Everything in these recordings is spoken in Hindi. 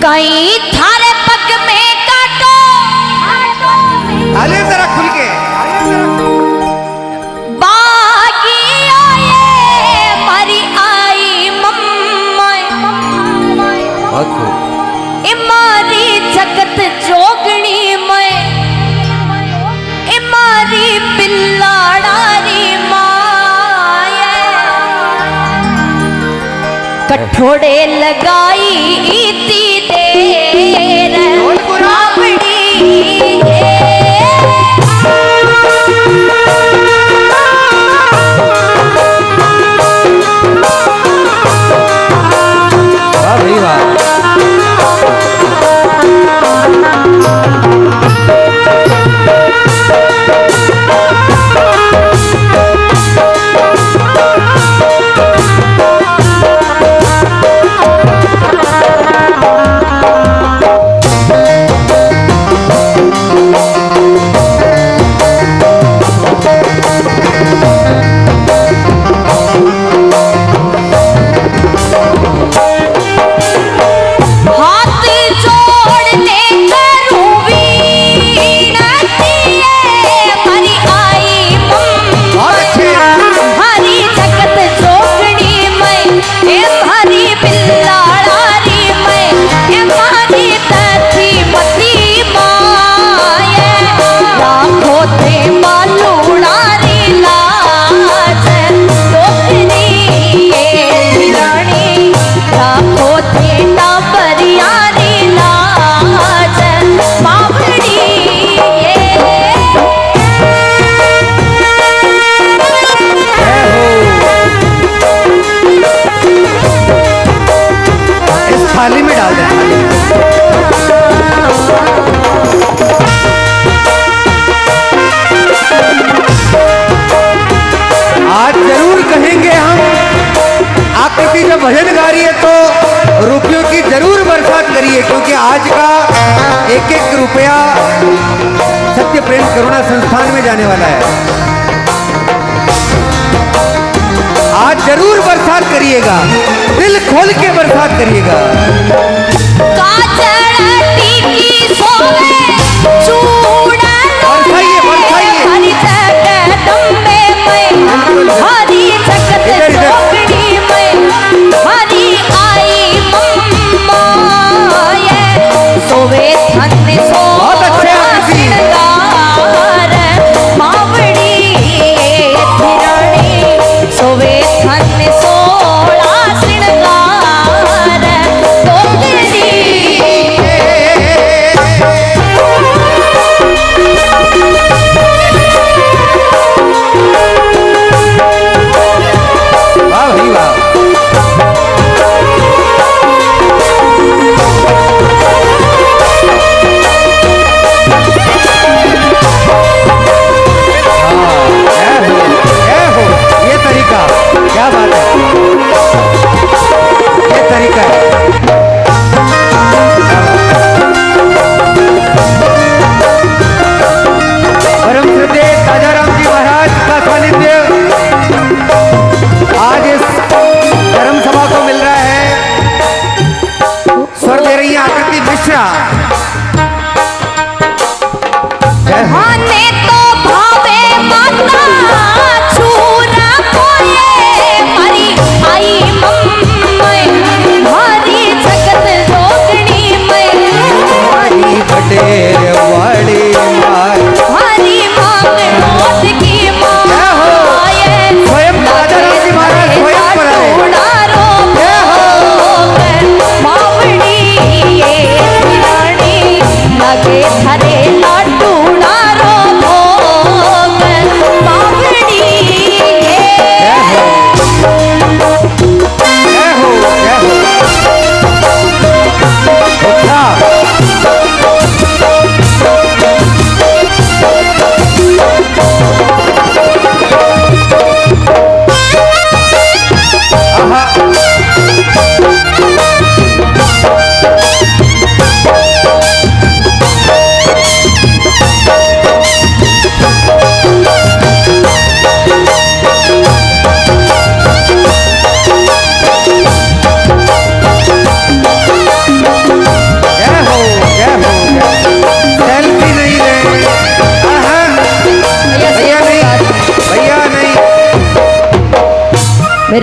कहीं थारे पग में काटो आले जरा खुल के बागी आए मरी आई बहुत खूब इमारी जगत जोगणी में इमारी पिल्लाड़ी माए कठोड़े लगाई इती देर आपड़ी वाह भाई वाह थाली में डाल दे आज जरूर कहेंगे हम आकृति जब भजन गा रही है तो रुपयों की जरूर बरसात करिए क्योंकि आज का एक एक रुपया सत्य प्रेम करुणा संस्थान में जाने वाला है। आज जरूर बरसात करिएगा, दिल खोल के बरसात करिएगा। बहुत अच्छे मावड़ी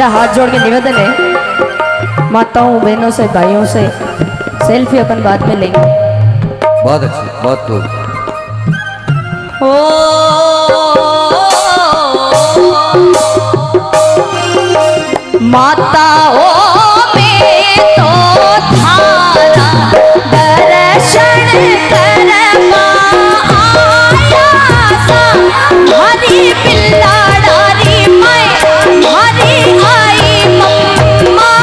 मेरा हाथ जोड़ के निवेदन है, माताओं बहनों से भाइयों से सेल्फी अपन बाद में लेंगे। बहुत अच्छी, बहुत खूब। ओ माताओं में तो थारा दर्शन करवा आया सा, हरी पिल्लाड़ी मैं हरी आई मम्मा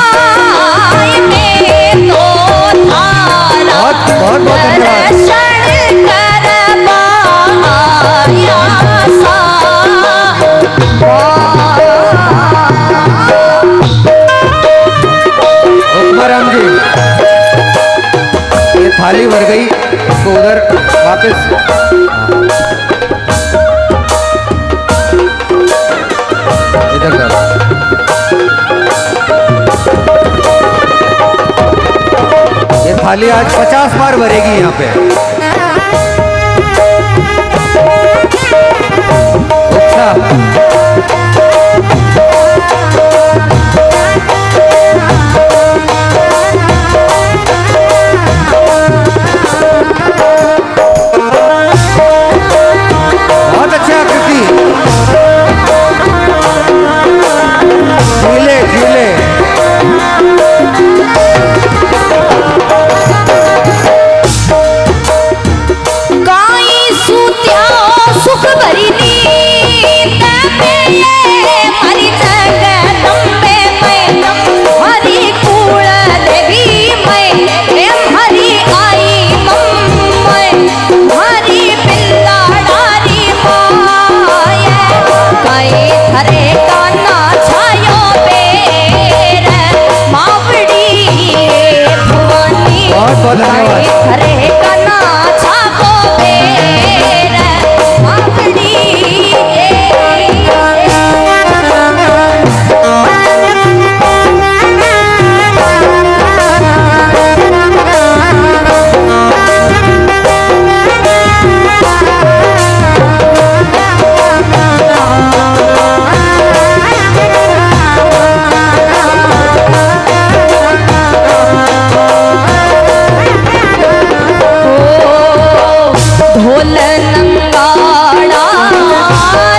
में तो थारा बहुत धन्यवाद। दर्शन करवा आया सा। राम जी, ये थाली भर गई, इसको उधर वापस। इधर कर। ये थाली आज 50 बार भरेगी यहाँ पे। अच्छा, सुख भरी नींद में हरी जगदम्बे मैं हरी कुल देवी मैं हरी आई मैं हरी पिल्लाड़ी माय कई थरे काना छायो बेर मावड़ी भवानी कई थरे काना छाको बेर मावड़ी। ढोल नंगाड़ा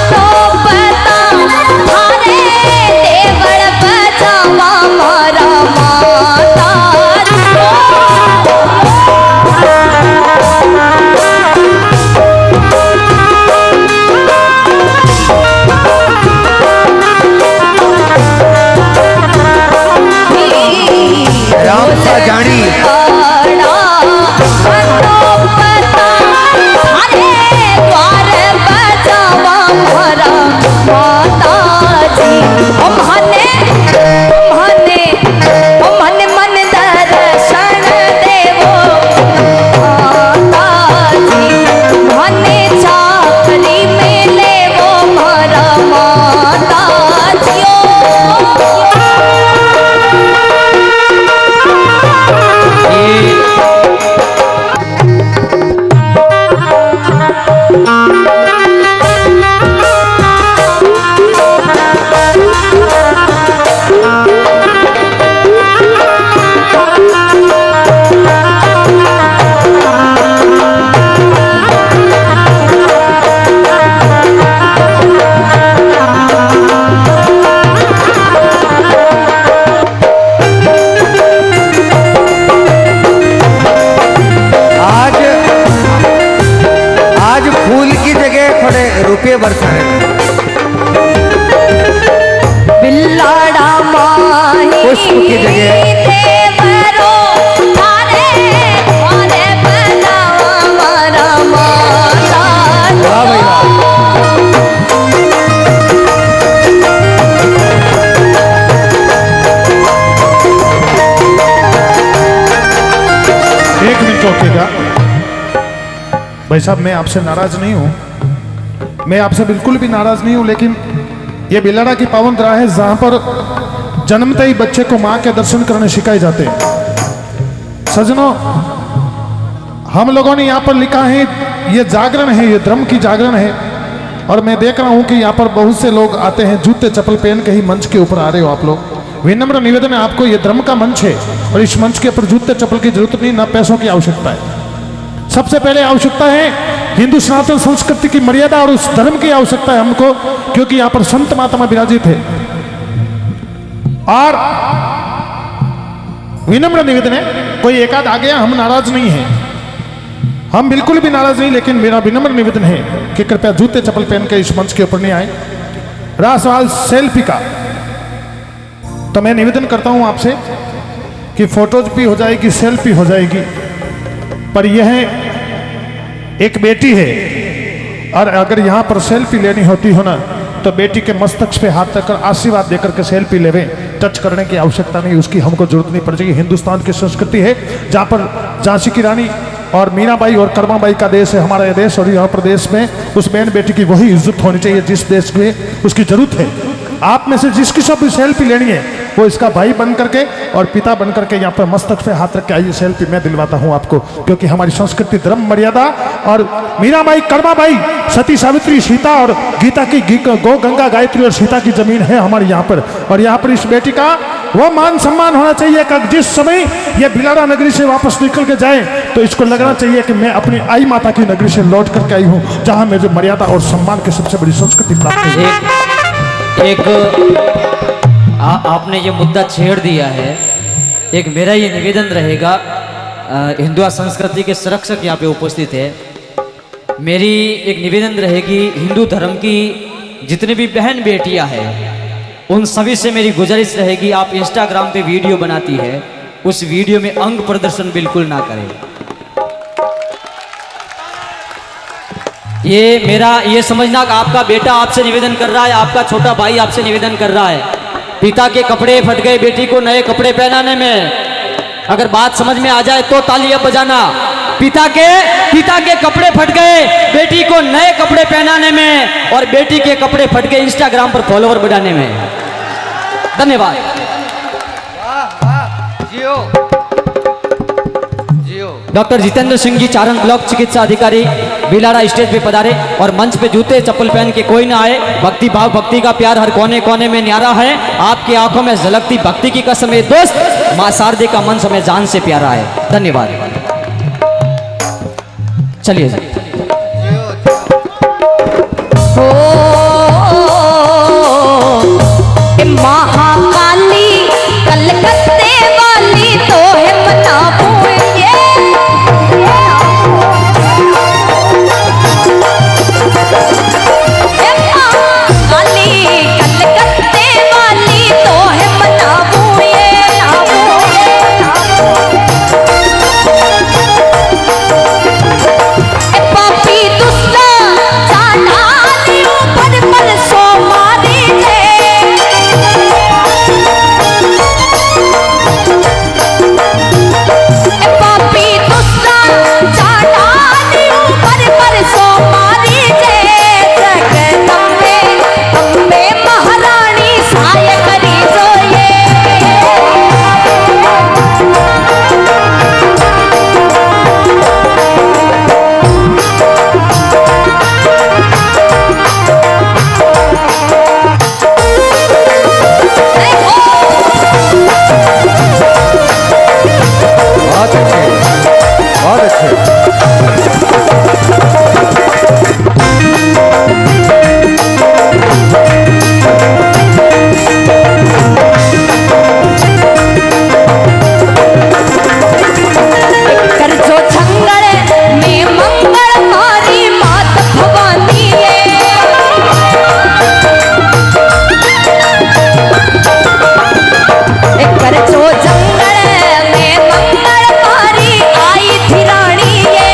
तो पता थारे देवड़ बजावा मारा माता राम सा जानी रुपये बरसा रहे बिल्लाड़ा माही पुष्प की जगह देवरो थारे थारे बनावा मारा माता। वाह भाई वाह। एक मिनट रोकिएगा भाई साहब, मैं आपसे नाराज नहीं हूं, मैं आपसे बिल्कुल भी नाराज नहीं हूं, लेकिन ये बिलाड़ा की पावन राह है जहां पर जन्मते ही बच्चे को मां के दर्शन करने सिखाए जाते हैं। सजनों, हम लोगों ने यहां पर लिखा है ये जागरण है, ये धर्म की जागरण है। और मैं देख रहा हूं कि यहाँ पर बहुत से लोग आते हैं जूते चप्पल पहन के ही मंच के ऊपर आ रहे हो आप लोग। विनम्र निवेदन है आपको, ये धर्म का मंच है और इस मंच के ऊपर जूते चप्पल की जरूरत नहीं, ना पैसों की आवश्यकता है। सबसे पहले आवश्यकता है हिंदू सनातन संस्कृति की मर्यादा और उस धर्म की आवश्यकता है हमको, क्योंकि यहाँ पर संत महात्मा विराजित है। और विनम्र निवेदन है, कोई एकाध आ गया, हम नाराज नहीं है, हम बिल्कुल भी नाराज नहीं, लेकिन मेरा विनम्र निवेदन है कि कृपया जूते चप्पल पहन के इस मंच के ऊपर नहीं आए। रहा सवाल सेल्फी का, तो मैं निवेदन करता हूं आपसे कि फोटोज भी हो जाएगी, सेल्फी हो जाएगी, पर यह एक बेटी है और अगर यहां पर सेल्फी लेनी होती हो ना तो बेटी के मस्तक पे हाथ रखकर आशीर्वाद देकर के सेल्फी लेवे, टच करने की आवश्यकता नहीं, उसकी हमको जरूरत नहीं पड़ जाएगी। हिंदुस्तान की संस्कृति है जहां पर झांसी की रानी और मीराबाई और कर्माबाई का देश है हमारा ये देश, और यहाँ प्रदेश में उस बहन बेटी की वही इज्जत होनी चाहिए जिस देश में उसकी जरूरत है। आप में से जिसकी सब सेल्फी लेनी है वो इसका भाई बन करके और पिता बन करके यहाँ पर मस्तक पे हाथ रख के आइए, सेल्फी मैं दिलवाता हूँ आपको, क्योंकि हमारी संस्कृति, धर्म, मर्यादा और मीराबाई, कर्माबाई, सती सावित्री, सीता और गीता की गौ, गंगा, गायत्री और सीता की जमीन है हमारे यहाँ पर, और यहाँ पर इस बेटी का वो मान सम्मान होना चाहिए कि जिस समय ये भिलाड़ा नगरी से वापस निकल के जाए तो इसको लगना चाहिए कि मैं अपनी आई माता की नगरी से लौट करके आई हूँ, जहाँ मुझे मर्यादा और सम्मान की सबसे बड़ी संस्कृति प्राप्त है। आपने ये मुद्दा छेड़ दिया है। एक मेरा ये निवेदन रहेगा, हिंदू संस्कृति के संरक्षक यहाँ पे उपस्थित है, मेरी एक निवेदन रहेगी, हिंदू धर्म की जितनी भी बहन बेटियां हैं उन सभी से मेरी गुजारिश रहेगी, आप इंस्टाग्राम पे वीडियो बनाती है उस वीडियो में अंग प्रदर्शन बिल्कुल ना करें। ये समझना कि आपका बेटा आपसे निवेदन कर रहा है, आपका छोटा भाई आपसे निवेदन कर रहा है, पिता के कपड़े फट गए बेटी को नए कपड़े पहनाने में, अगर बात समझ में आ जाए तो तालियां बजाना। पिता के कपड़े फट गए बेटी को नए कपड़े पहनाने में और बेटी के कपड़े फट गए इंस्टाग्राम पर फॉलोवर बढ़ाने में। धन्यवाद। जियो जियो। डॉक्टर जितेंद्र सिंह जी, चारण ब्लॉक चिकित्सा अधिकारी, भिलाड़ा स्टेज पे पधारे और मंच पे जूते चप्पल पहन के कोई ना आए। भक्ति भाव, भक्ति का प्यार हर कोने कोने में न्यारा है, आपकी आंखों में झलकती भक्ति की कसम है दोस्त, मां शारदे का मंच हमें जान से प्यारा है। धन्यवाद। चलिए महाकाली कलकत्ते वाली तो है मनाऊं ये, महाकाली कलकत्ते वाली तो है मनाऊं ये, पापी दुष्टा चालाली ऊपर पर सो मारी है, पापी दुष्टा चालाली ऊपर पर सो मारी है, जगदम्बे अम्बे महारानी सहाय करी जो ये, बहुत अच्छे, बहुत अच्छे। कर जो छंगड़ में मंगल मारी मात भवानी है, कर जो जंगल में मंगल मारी आई थी रानी है,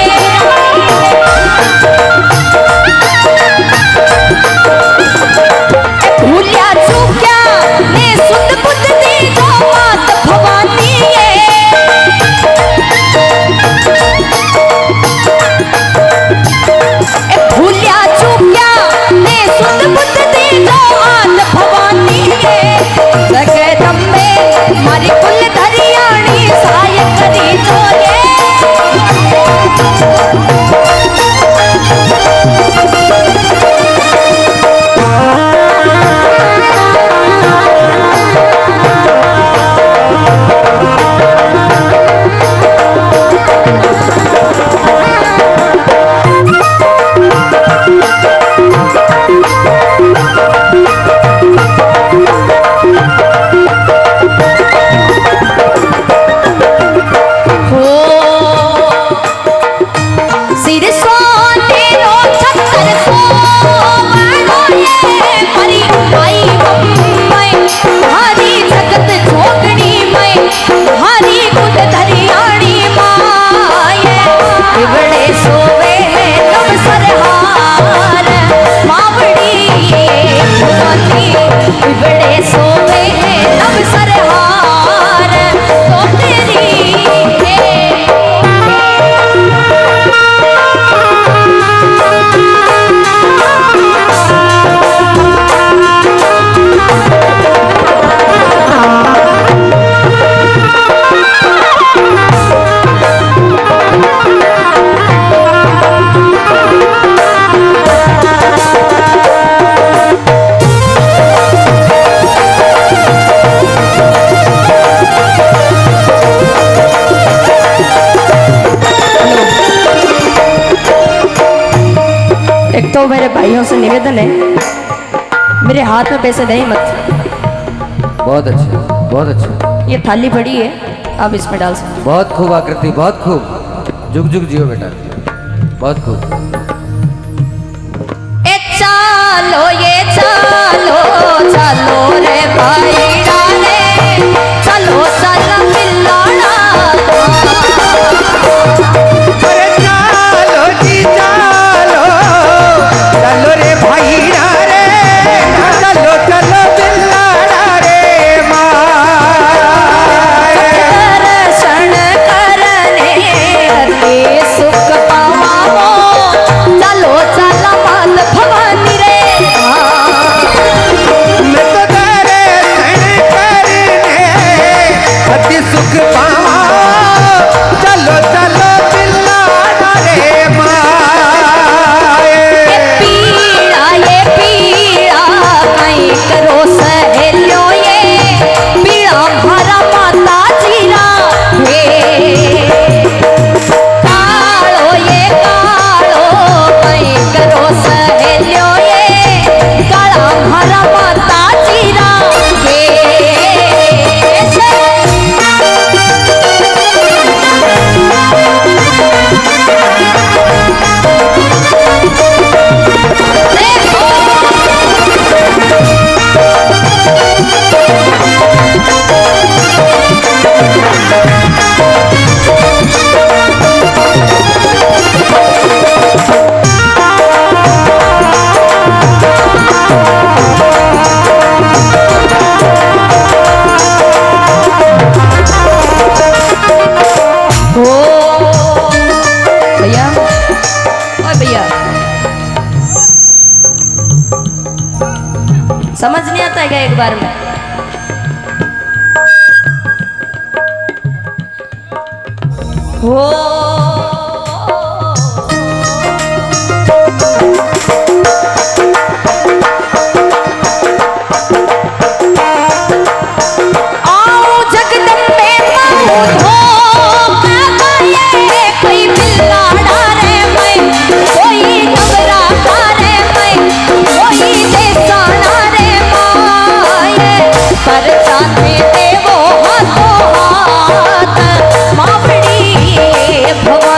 तो मेरे भाइयों से निवेदन है, मेरे हाथ में पैसे नहीं मत। बहुत अच्छा, बहुत अच्छा। ये थाली पड़ी है, आप इसमें डाल सकते। बहुत खूब आकृति, बहुत खूब। जुग जुग जियो बेटा, बहुत खूब। ए चालो ये चालो चालो रे भाई डाले, चलो चल मिलाना। अरे चालो जी चालो, चलो रे भाई रे, चलो चलो बिल्ला रे माए। दर्शन करने हरि सुख पावो, चलो चल मात भवानी रे। मैं तो दर्शन करने अति सुख पावा, चलो चलो बिल्ला रे माए। ये पीड़ा कहीं करो सहेलियो, ये पीड़ा भरा माता जीरा हे। कालो ये कालो कहीं करो सहेलियो, ये काला भरा माता जीरा हे। भैया, ओए भैया, समझ नहीं आता है क्या एक बार में? हो आओ जगदम्बे माऊ धो काये, कोई बिल्ला डारे मैं, कोई नवरा डारे मैं, कोई देसाना रे माये। पर चाहते देवो हाथों हाथ, मावड़ी भगवान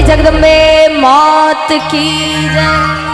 जगदम्बे मात की जय।